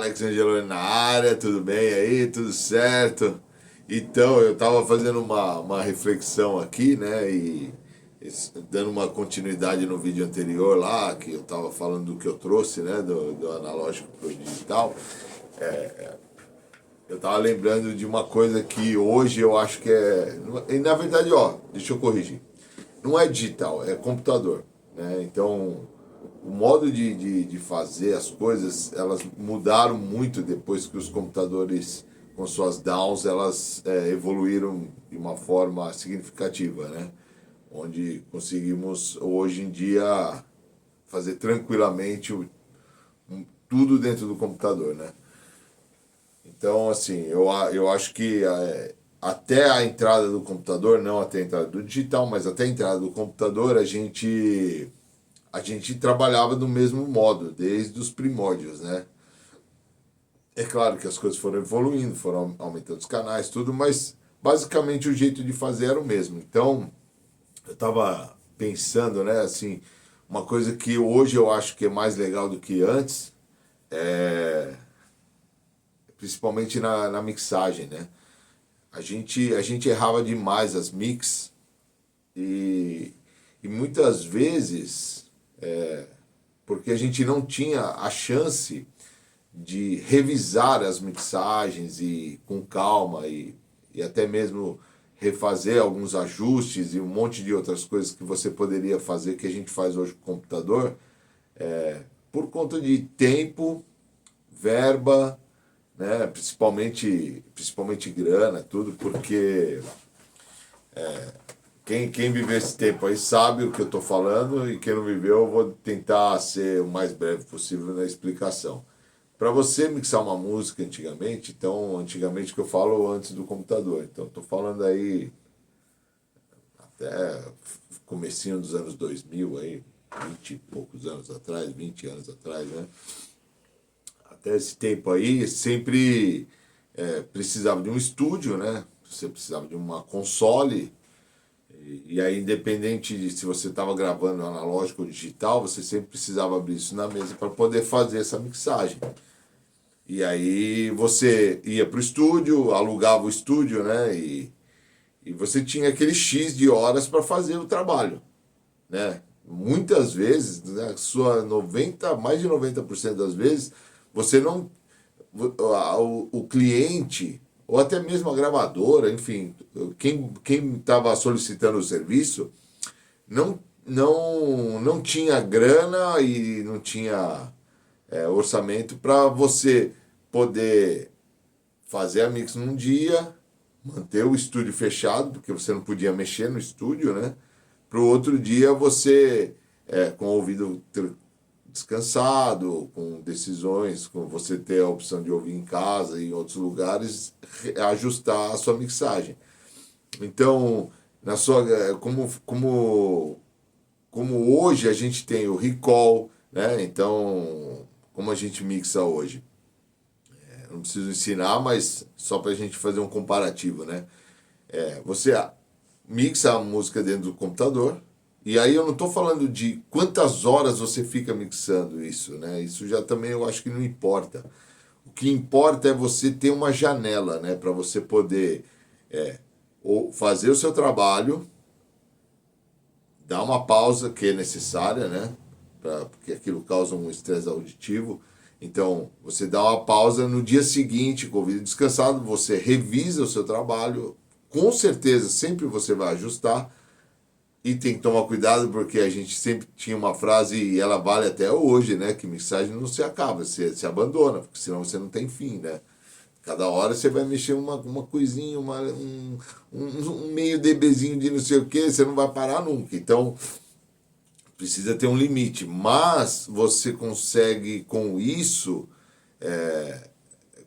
Alex Angeloni na área, tudo bem aí? Tudo certo? Então, eu estava fazendo uma reflexão aqui, né? Dando uma continuidade no vídeo anterior lá, que eu estava falando do que eu trouxe, né? Do analógico para o digital. Eu estava lembrando de uma coisa que hoje eu acho que é. E na verdade, ó, deixa eu corrigir. Não é digital, é computador, né? Então, o modo de fazer as coisas, elas mudaram muito depois que os computadores, com suas DAWs, elas evoluíram de uma forma significativa, né? Onde conseguimos, hoje em dia, fazer tranquilamente tudo dentro do computador, né? Então, assim, eu acho que até a entrada do computador, não até a entrada do digital, mas até a entrada do computador, a gente trabalhava do mesmo modo, desde os primórdios, né? É claro que as coisas foram evoluindo, foram aumentando os canais, tudo, mas basicamente o jeito de fazer era o mesmo. Então, eu estava pensando, né, assim, uma coisa que hoje eu acho que é mais legal do que antes, é, principalmente na mixagem, né? A gente errava demais as mix e, e muitas vezes, porque a gente não tinha a chance de revisar as mixagens e com calma e até mesmo refazer alguns ajustes e um monte de outras coisas que você poderia fazer que a gente faz hoje com o computador, por conta de tempo, verba, né? Principalmente grana, tudo, porque quem viveu esse tempo aí sabe o que eu estou falando e quem não viveu eu vou tentar ser o mais breve possível na explicação. Para você mixar uma música antigamente, então antigamente que eu falo antes do computador, então estou falando aí até comecinho dos anos 2000 aí, 20 e poucos anos atrás, 20 anos atrás, né? Até esse tempo aí sempre precisava de um estúdio, né? Você precisava de uma console. E aí, independente de se você estava gravando analógico ou digital, você sempre precisava abrir isso na mesa para poder fazer essa mixagem. E aí você ia para o estúdio, alugava o estúdio, né? E você tinha aquele X de horas para fazer o trabalho, né? Muitas vezes, né, mais de 90% das vezes, você não o cliente, ou até mesmo a gravadora, enfim, quem estava solicitando o serviço, não tinha grana e não tinha orçamento para você poder fazer a mix num dia, manter o estúdio fechado, porque você não podia mexer no estúdio, né? Para o outro dia você, com o ouvido descansado, com decisões, com você ter a opção de ouvir em casa e em outros lugares, ajustar a sua mixagem. Então, na sua, como hoje a gente tem o recall, né? Então, como a gente mixa hoje? Não preciso ensinar, mas só para a gente fazer um comparativo, né? Você mixa a música dentro do computador, e aí eu não estou falando de quantas horas você fica mixando isso, né? Isso já também eu acho que não importa. O que importa é você ter uma janela, né? Para você poder ou fazer o seu trabalho, dar uma pausa que é necessária, né? Porque aquilo causa um estresse auditivo. Então, você dá uma pausa no dia seguinte, com o ouvido descansado, você revisa o seu trabalho, com certeza sempre você vai ajustar, e tem que tomar cuidado porque a gente sempre tinha uma frase, e ela vale até hoje, né? Que mixagem não se acaba, você se abandona, porque senão você não tem fim, né? Cada hora você vai mexer uma coisinha, um meio dBzinho de não sei o que, você não vai parar nunca. Então, precisa ter um limite. Mas você consegue, com isso,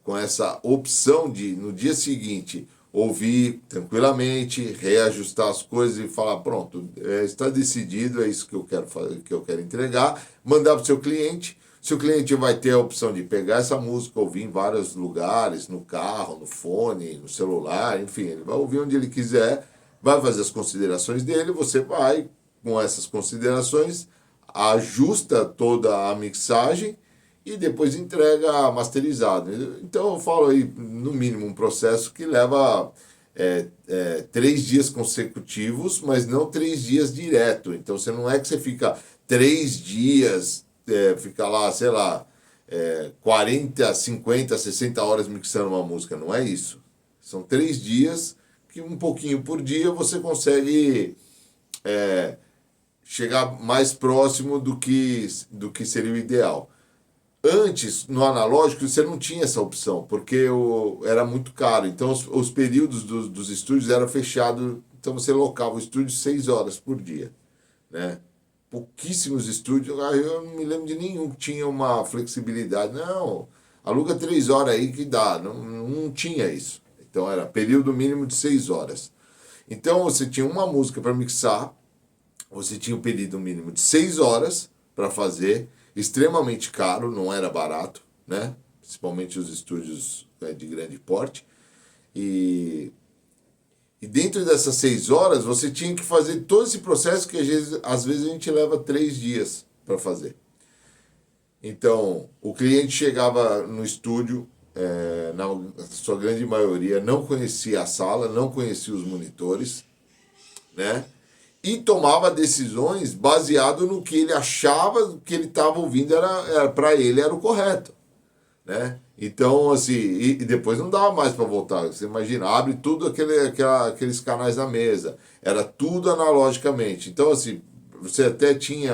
com essa opção de, no dia seguinte, ouvir tranquilamente, reajustar as coisas e falar, pronto, está decidido, é isso que eu quero fazer, que eu quero entregar, mandar para o seu cliente. Seu cliente vai ter a opção de pegar essa música, ouvir em vários lugares, no carro, no fone, no celular, enfim, ele vai ouvir onde ele quiser, vai fazer as considerações dele, você com essas considerações, ajusta toda a mixagem e depois entrega masterizado. Então eu falo aí, no mínimo, um processo que leva 3 dias consecutivos, mas não 3 dias direto. Então você não é que você fica 3 dias, fica lá, sei lá, 40, 50, 60 horas mixando uma música. Não é isso. São 3 dias que um pouquinho por dia você consegue chegar mais próximo do que seria o ideal. Antes, no analógico, você não tinha essa opção, porque era muito caro. Então, os períodos dos estúdios eram fechados. Então, você locava o estúdio 6 horas por dia, né? Pouquíssimos estúdios, eu não me lembro de nenhum que tinha uma flexibilidade. Não, aluga 3 horas aí que dá. Não, não tinha isso. Então, era período mínimo de 6 horas. Então, você tinha uma música para mixar, você tinha um período mínimo de 6 horas para fazer, extremamente caro, não era barato, né? Principalmente os estúdios de grande porte. E dentro dessas 6 horas, você tinha que fazer todo esse processo que às vezes a gente leva 3 dias para fazer. Então, o cliente chegava no estúdio, na sua grande maioria, não conhecia a sala, não conhecia os monitores, né? E tomava decisões baseado no que ele achava que ele estava ouvindo era para ele era o correto, né? Então, assim, e depois não dava mais para voltar. Você imagina, abre tudo aqueles canais na mesa. Era tudo analogicamente. Então, assim,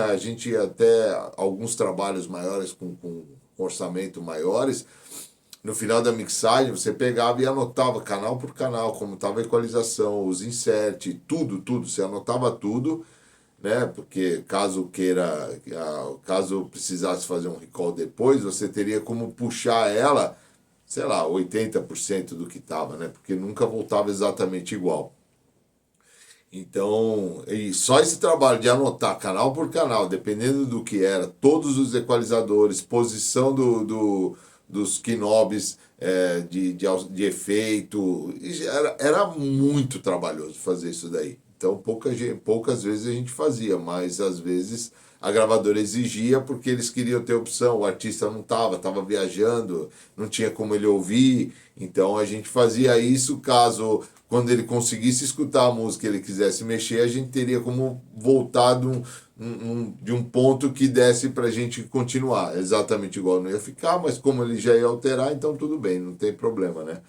a gente ia até alguns trabalhos maiores com orçamento maiores. No final da mixagem, você pegava e anotava canal por canal, como estava a equalização, os insert, tudo. Você anotava tudo, né? Porque caso precisasse fazer um recall depois, você teria como puxar ela, sei lá, 80% do que estava, né? Porque nunca voltava exatamente igual. Então, e só esse trabalho de anotar canal por canal, dependendo do que era, todos os equalizadores, posição dos knobs de efeito, era muito trabalhoso fazer isso daí. Então, poucas vezes a gente fazia, mas às vezes a gravadora exigia porque eles queriam ter opção, o artista não estava viajando, não tinha como ele ouvir, então a gente fazia isso caso, quando ele conseguisse escutar a música e ele quisesse mexer, a gente teria como voltar de um ponto que desse para a gente continuar, exatamente igual não ia ficar, mas como ele já ia alterar, então tudo bem, não tem problema, né?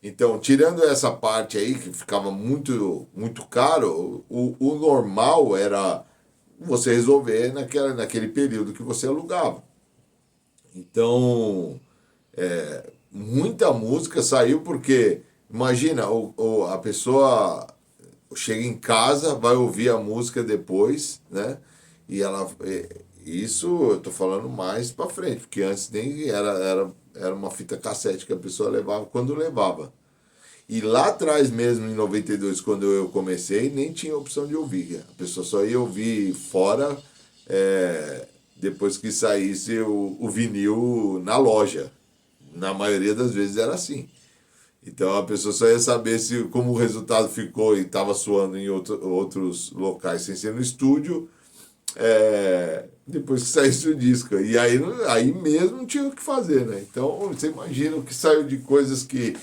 Então, tirando essa parte aí, que ficava muito, muito caro, o normal era você resolver naquele período que você alugava. Então, muita música saiu porque, imagina, a pessoa chega em casa, vai ouvir a música depois, né? E isso eu tô falando mais pra frente, porque antes nem era uma fita cassete que a pessoa levava quando levava. E lá atrás mesmo, em 92, quando eu comecei, nem tinha opção de ouvir. A pessoa só ia ouvir fora depois que saísse o vinil na loja. Na maioria das vezes era assim. Então a pessoa só ia saber se como o resultado ficou e estava soando em outros locais sem ser no estúdio, depois que saísse o disco. E aí mesmo não tinha o que fazer, né? Então você imagina o que saiu de coisas que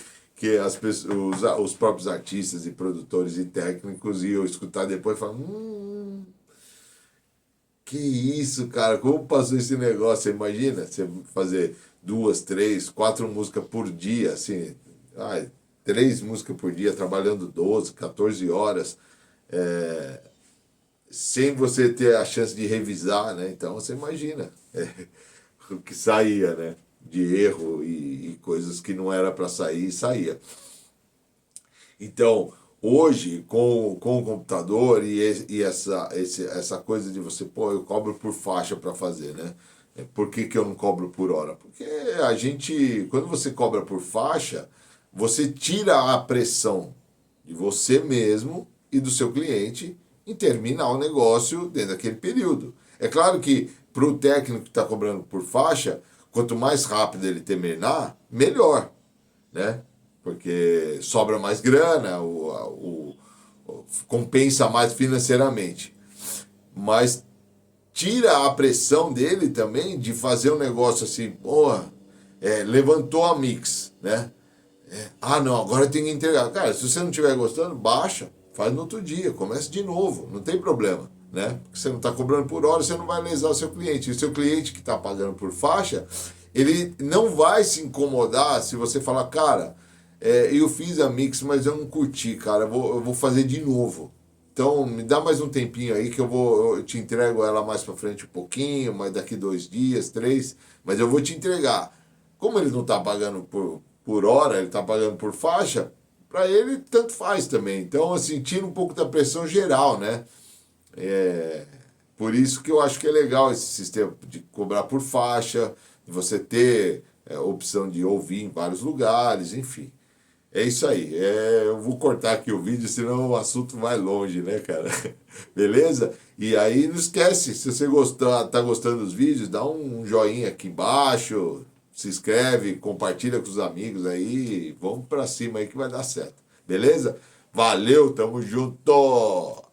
as pessoas, os próprios artistas e produtores e técnicos iam escutar depois e falar, que isso, cara, como passou esse negócio? Você imagina você fazer 2, 3, 4 músicas por dia, assim, 3 músicas por dia, trabalhando 12, 14 horas, sem você ter a chance de revisar, né? Então você imagina o que saía, né? De erro e coisas que não era para sair, saía. Então, hoje, com o computador e essa coisa de você, pô, eu cobro por faixa para fazer, né? Por que eu não cobro por hora? Porque quando você cobra por faixa, você tira a pressão de você mesmo e do seu cliente em terminar o negócio dentro daquele período. É claro que para o técnico que está cobrando por faixa, quanto mais rápido ele terminar, melhor, né? Porque sobra mais grana, compensa mais financeiramente. Mas tira a pressão dele também de fazer um negócio assim, porra, levantou a mix, né? Não, agora tem que entregar. Cara, se você não estiver gostando, baixa, faz no outro dia, começa de novo, não tem problema, né? Porque você não está cobrando por hora, você não vai lesar o seu cliente. E o seu cliente que está pagando por faixa, ele não vai se incomodar se você falar, cara, eu fiz a mix, mas eu não curti, cara, eu vou fazer de novo. Então, me dá mais um tempinho aí que eu te entrego ela mais para frente um pouquinho, mas daqui 2 dias, 3, mas eu vou te entregar. Como ele não está pagando por hora, ele está pagando por faixa, para ele tanto faz também. Então, assim, tira um pouco da pressão geral, né? Por isso que eu acho que é legal esse sistema de cobrar por faixa, de você ter a opção de ouvir em vários lugares, enfim. É isso aí. Eu vou cortar aqui o vídeo, senão o assunto vai longe, né, cara? Beleza? E aí não esquece, se você tá gostando dos vídeos, dá um joinha aqui embaixo, se inscreve, compartilha com os amigos aí, vamos pra cima aí que vai dar certo. Beleza? Valeu, tamo junto!